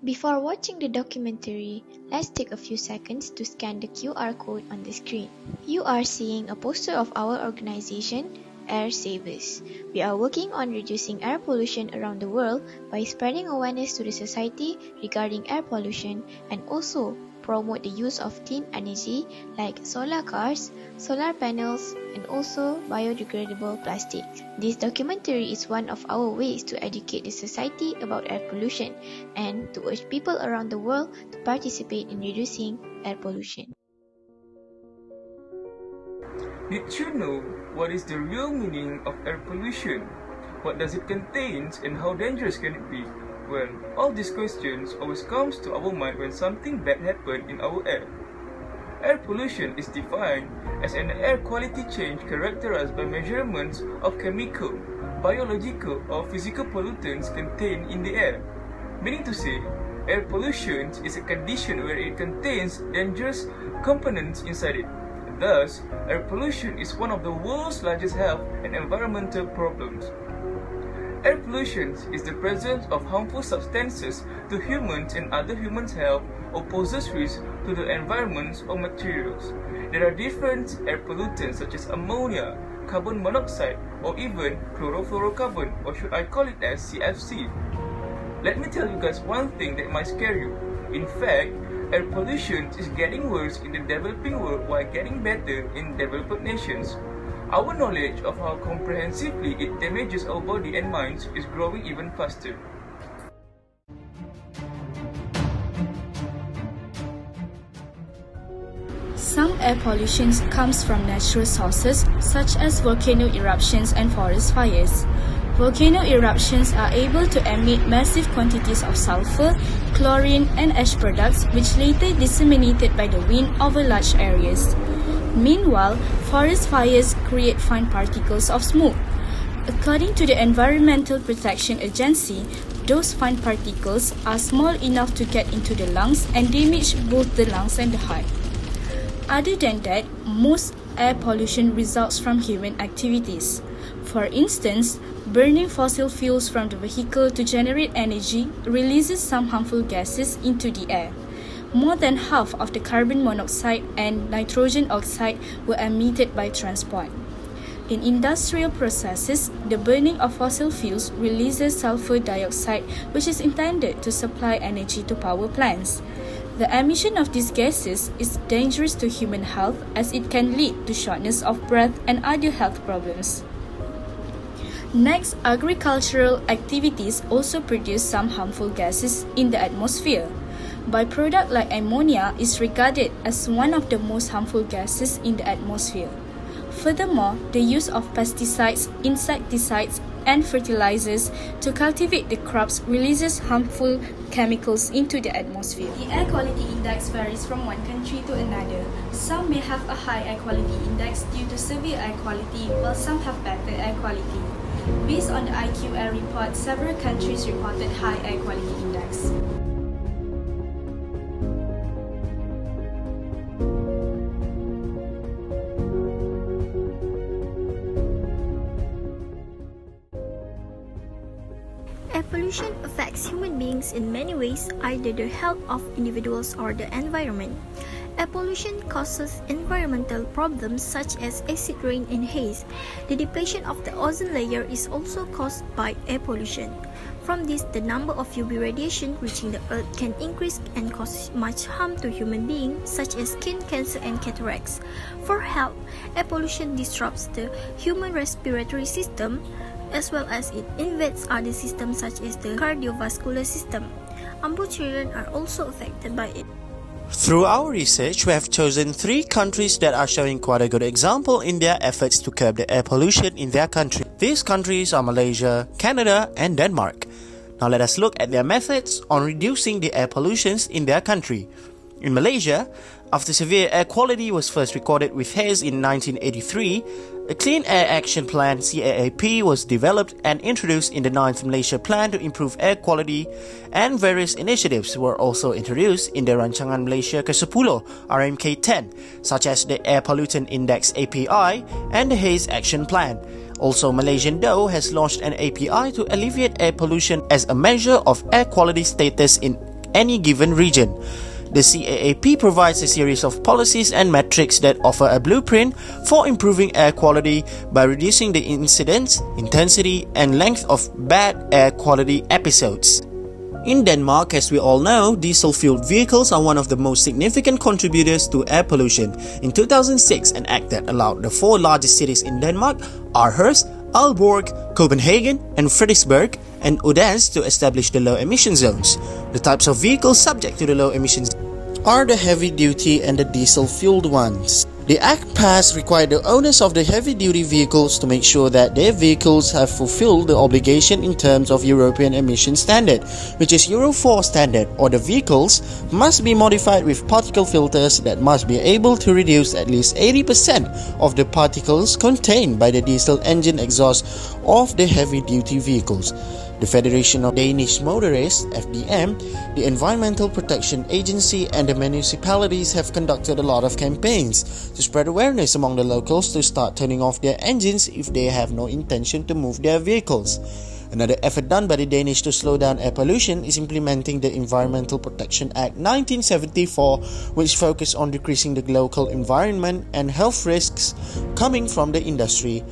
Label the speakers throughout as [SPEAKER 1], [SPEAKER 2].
[SPEAKER 1] Before watching the documentary, let's take a few seconds to scan the QR code on the screen. You are seeing a poster of our organization, Air Savers. We are working on reducing air pollution around the world by spreading awareness to the society regarding air pollution and also promote the use of clean energy like solar cars, solar panels, and also biodegradable plastic. This documentary is one of our ways to educate the society about air pollution and to urge people around the world to participate in reducing air pollution.
[SPEAKER 2] Did you know what is the real meaning of air pollution? What does it contain and how dangerous can it be? Well, all these questions always comes to our mind when something bad happens in our air. Air pollution is defined as an air quality change characterized by measurements of chemical, biological or physical pollutants contained in the air. Meaning to say, air pollution is a condition where it contains dangerous components inside it. Thus, air pollution is one of the world's largest health and environmental problems. Air pollution is the presence of harmful substances to humans and other humans' health or poses risk to the environment or materials. There are different air pollutants such as ammonia, carbon monoxide, or even chlorofluorocarbon, or should I call it as CFC. Let me tell you guys one thing that might scare you. In fact, air pollution is getting worse in the developing world while getting better in developed nations. Our knowledge of how comprehensively it damages our body and minds is growing even faster.
[SPEAKER 3] Some air pollution comes from natural sources such as volcano eruptions and forest fires. Volcano eruptions are able to emit massive quantities of sulfur, chlorine, and ash products which later disseminated by the wind over large areas. Meanwhile, forest fires create fine particles of smoke. According to the Environmental Protection Agency, those fine particles are small enough to get into the lungs and damage both the lungs and the heart. Other than that, most air pollution results from human activities. For instance, burning fossil fuels from the vehicle to generate energy releases some harmful gases into the air. More than half of the carbon monoxide and nitrogen oxide were emitted by transport. In industrial processes, the burning of fossil fuels releases sulfur dioxide, which is intended to supply energy to power plants. The emission of these gases is dangerous to human health as it can lead to shortness of breath and other health problems. Next, agricultural activities also produce some harmful gases in the atmosphere. Byproduct like ammonia is regarded as one of the most harmful gases in the atmosphere. Furthermore, the use of pesticides, insecticides, and fertilizers to cultivate the crops releases harmful chemicals into the atmosphere. The air quality index varies from one country to another. Some may have a high air quality index due to severe air quality, while some have better air quality. Based on the IQ Air report, several countries reported high air quality index.
[SPEAKER 4] Air pollution affects human beings in many ways, either the health of individuals or the environment. Air pollution causes environmental problems such as acid rain and haze. The depletion of the ozone layer is also caused by air pollution. From this, the number of UV radiation reaching the earth can increase and cause much harm to human beings such as skin cancer and cataracts. For health, air pollution disrupts the human respiratory system as well as it invades other systems such as the cardiovascular system. Children are also affected by it.
[SPEAKER 5] Through our research, we have chosen 3 countries that are showing quite a good example in their efforts to curb the air pollution in their country. These countries are Malaysia, Canada, and Denmark. Now let us look at their methods on reducing the air pollutions in their country. In Malaysia, after severe air quality was first recorded with haze in 1983, a Clean Air Action Plan (CAAP) was developed and introduced in the 9th Malaysia Plan to improve air quality, and various initiatives were also introduced in the Rancangan Malaysia ke-10 (RMK10), such as the Air Pollutant Index (API) and the Haze Action Plan. Also, Malaysian DOE has launched an API to alleviate air pollution as a measure of air quality status in any given region. The CAAP provides a series of policies and metrics that offer a blueprint for improving air quality by reducing the incidence, intensity, and length of bad air quality episodes. In Denmark, as we all know, diesel-fueled vehicles are one of the most significant contributors to air pollution. In 2006, an act that allowed the 4 largest cities in Denmark, Aarhus, Aalborg, Copenhagen, and Frederiksberg, and Odense to establish the low emission zones. The types of vehicles subject to the low emissions are the heavy-duty and the diesel-fueled ones. The Act passed required the owners of the heavy-duty vehicles to make sure that their vehicles have fulfilled the obligation in terms of European emission standard, which is Euro 4 standard, or the vehicles must be modified with particle filters that must be able to reduce at least 80% of the particles contained by the diesel engine exhaust of the heavy-duty vehicles. The Federation of Danish Motorists, FDM, the Environmental Protection Agency, and the municipalities have conducted a lot of campaigns to spread awareness among the locals to start turning off their engines if they have no intention to move their vehicles. Another effort done by the Danish to slow down air pollution is implementing the Environmental Protection Act 1974, which focuses on decreasing the local environment and health risks coming from the industry.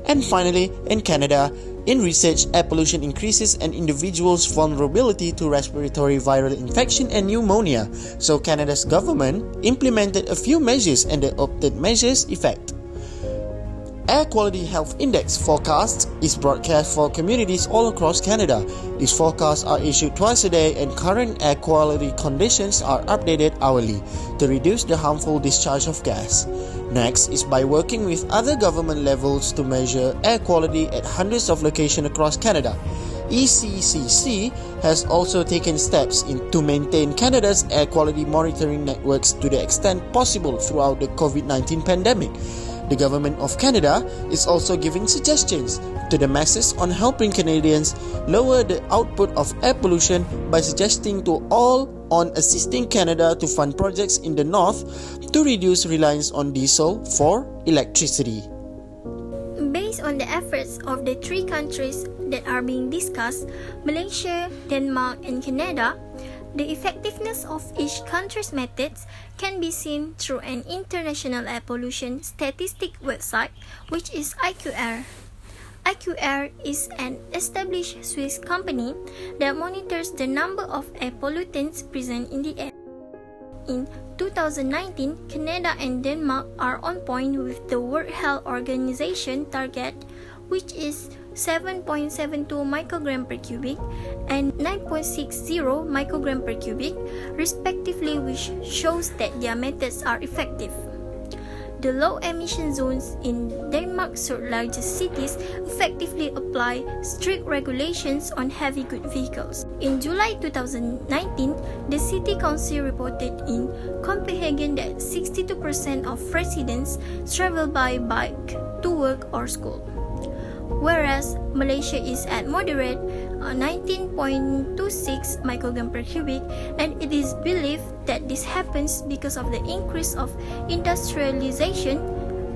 [SPEAKER 5] And finally, in Canada, in research, air pollution increases an individual's vulnerability to respiratory viral infection and pneumonia, so Canada's government implemented a few measures and the opted measures effect. Air Quality Health Index forecast is broadcast for communities all across Canada. These forecasts are issued twice a day and current air quality conditions are updated hourly to reduce the harmful discharge of gas. Next is by working with other government levels to measure air quality at hundreds of locations across Canada. ECCC has also taken steps to maintain Canada's air quality monitoring networks to the extent possible throughout the COVID-19 pandemic. The Government of Canada is also giving suggestions to the masses on helping Canadians lower the output of air pollution by suggesting to all on assisting Canada to fund projects in the north to reduce reliance on diesel for electricity.
[SPEAKER 4] Based on the efforts of the 3 countries that are being discussed, Malaysia, Denmark, and Canada, the effectiveness of each country's methods can be seen through an international air pollution statistic website, which is IQAir. IQAir is an established Swiss company that monitors the number of air pollutants present in the air. In 2019, Canada and Denmark are on point with the World Health Organization target, which is 7.72 microgram per cubic and 9.60 microgram per cubic, respectively, which shows that their methods are effective. The low emission zones in Denmark's largest cities effectively apply strict regulations on heavy goods vehicles. In July 2019, the city council reported in Copenhagen that 62% of residents travel by bike to work or school, whereas Malaysia is at moderate 19.26 microgram per cubic, and it is believed that this happens because of the increase of industrialization,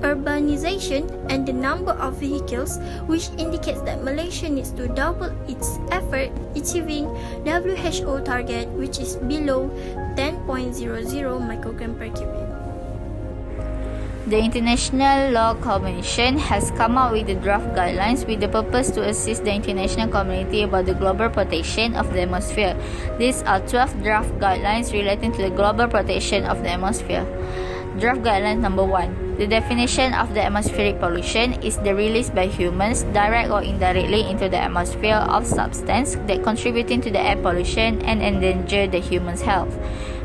[SPEAKER 4] urbanization, and the number of vehicles, which indicates that Malaysia needs to double its effort achieving WHO target, which is below 10.00 microgram per cubic.
[SPEAKER 6] The International Law Commission has come out with the draft guidelines with the purpose to assist the international community about the global protection of the atmosphere. These are 12 draft guidelines relating to the global protection of the atmosphere. Draft Guideline Number 1. The definition of the atmospheric pollution is the release by humans, direct or indirectly, into the atmosphere of substance that contributing to the air pollution and endanger the human's health.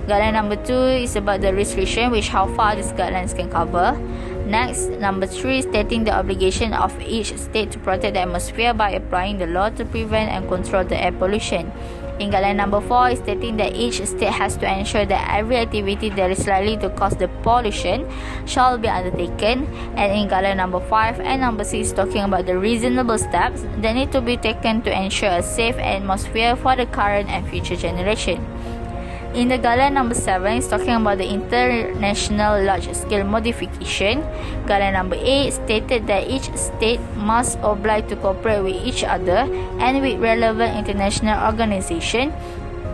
[SPEAKER 6] Guideline number 2 is about the restriction, which how far these guidelines can cover. Next, number 3 stating the obligation of each state to protect the atmosphere by applying the law to prevent and control the air pollution. In guideline number 4 is stating that each state has to ensure that every activity that is likely to cause the pollution shall be undertaken. And in guideline number 5 and number 6 talking about the reasonable steps that need to be taken to ensure a safe atmosphere for the current and future generation. In the guideline number 7 is talking about the international large-scale modification. Guideline number 8 stated that each state must oblige to cooperate with each other and with relevant international organizations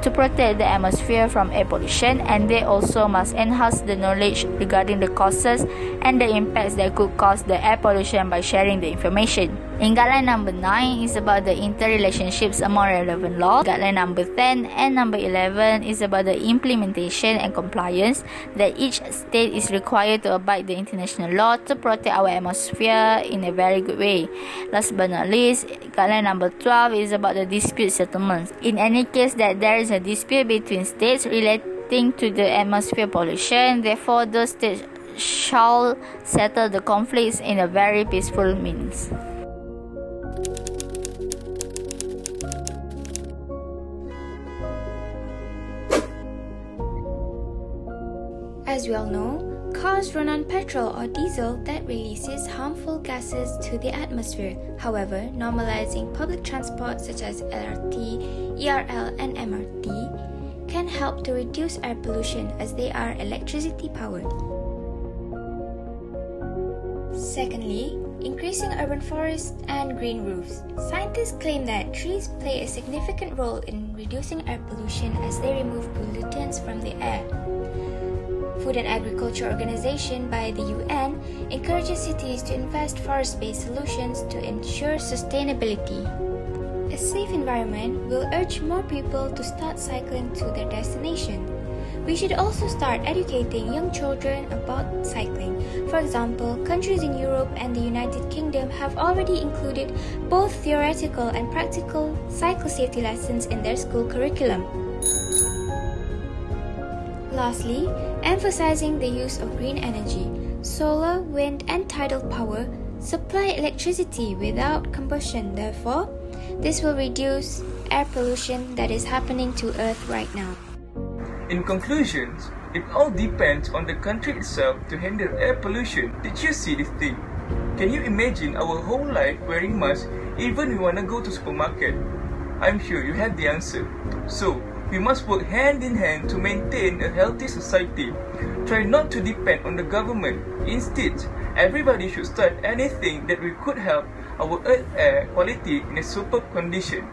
[SPEAKER 6] to protect the atmosphere from air pollution, and they also must enhance the knowledge regarding the causes and the impacts that could cause the air pollution by sharing the information. In guideline number 9 is about the interrelationships among relevant laws. Guideline number 10 and number 11 is about the implementation and compliance that each state is required to abide the international law to protect our atmosphere in a very good way. Last but not least, guideline number 12 is about the dispute settlements. In any case that there is a dispute between states relating to the atmosphere pollution, therefore those states shall settle the conflicts in a very peaceful means.
[SPEAKER 1] As we all know, cars run on petrol or diesel that releases harmful gases to the atmosphere. However, normalizing public transport such as LRT, ERL, and MRT can help to reduce air pollution as they are electricity powered. Secondly, increasing urban forests and green roofs. Scientists claim that trees play a significant role in reducing air pollution as they remove pollutants from the air. Food and Agriculture Organization by the UN encourages cities to invest forest-based solutions to ensure sustainability. A safe environment will urge more people to start cycling to their destination. We should also start educating young children about cycling. For example, countries in Europe and the United Kingdom have already included both theoretical and practical cycle safety lessons in their school curriculum. Lastly, emphasizing the use of green energy. Solar, wind, and tidal power supply electricity without combustion. Therefore, this will reduce air pollution that is happening to Earth right now.
[SPEAKER 2] In conclusions, it all depends on the country itself to handle air pollution. Did you see this thing? Can you imagine our whole life wearing masks even we want to go to supermarket? I'm sure you have the answer. So, we must work hand in hand to maintain a healthy society. Try not to depend on the government. Instead, everybody should start anything that we could help our earth air quality in a superb condition.